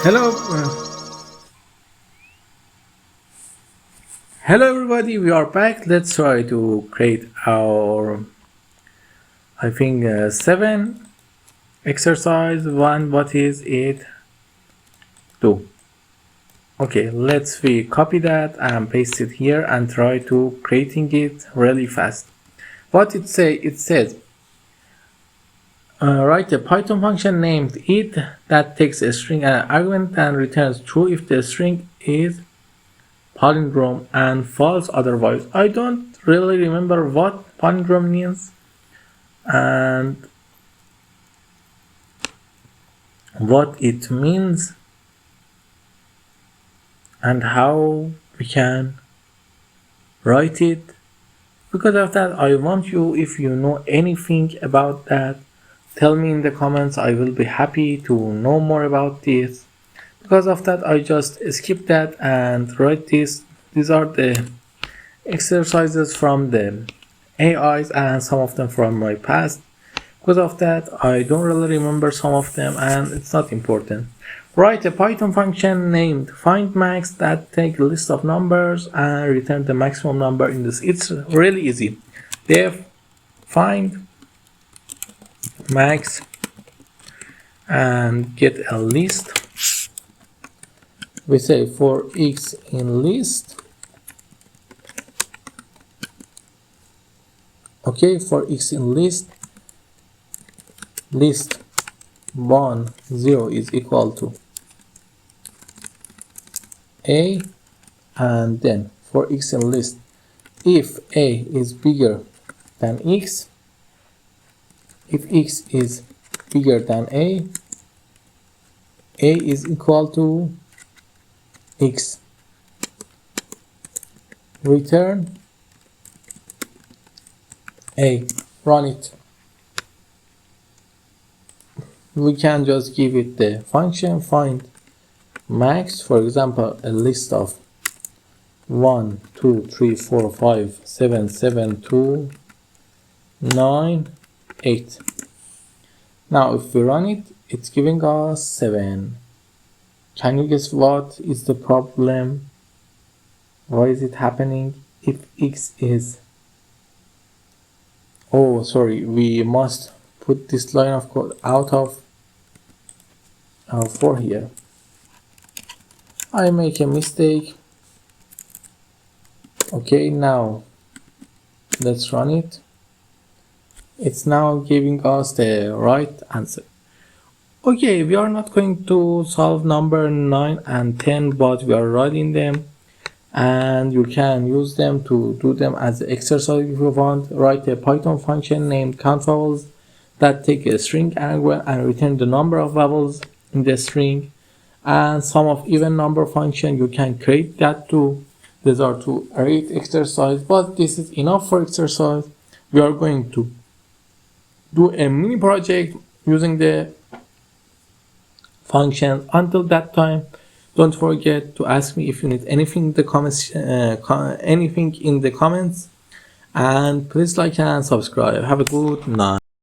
Hello, hello everybody. We are back. Let's try to create our, I think, 7 exercise. One. What is it? 2. Okay, let's we copy that and paste it here and try to creating it really fast. What it say? It says write a Python function named it that takes a string and argument and returns true if the string is palindrome and false otherwise. I don't really remember what palindrome means and what it means and how we can write it. Because of that, I want you, if you know anything about that, tell me in the comments. I will be happy to know more about this. Because of that, I just skip that and write this. These are the exercises from the AIs and some of them from my past. Because of that, I don't really remember some of them and it's not important. Write a Python function named findMax that takes a list of numbers and return the maximum number in this. It's really easy. Def find max and get a list. We say for x in list. Okay, for x in list 1 0 is equal to a, and then for x in list, if a is bigger than x, if x is bigger than a is equal to x, return a. Run it. We can just give it the function find max, for example, a list of 1 2 3 4 5 7 7 2 9 8. Now if we run it, it's giving us 7. Can you guess what is the problem? Why is it happening? If x is, oh sorry, we must put this line of code out of for here. I make a mistake. Okay, now let's run it. It's now giving us the right answer. Okay, we are not going to solve number 9 and 10, but we are writing them and you can use them to do them as exercise if you want. Write a Python function named count vowels that take a string argument and return the number of vowels in the string, and sum of even number function. You can create that too. These are 2 great exercise, but this is enough for exercise. We are going to do a mini project using the function. Until that time, don't forget to ask me if you need anything in the comments, and please like and subscribe. Have a good night.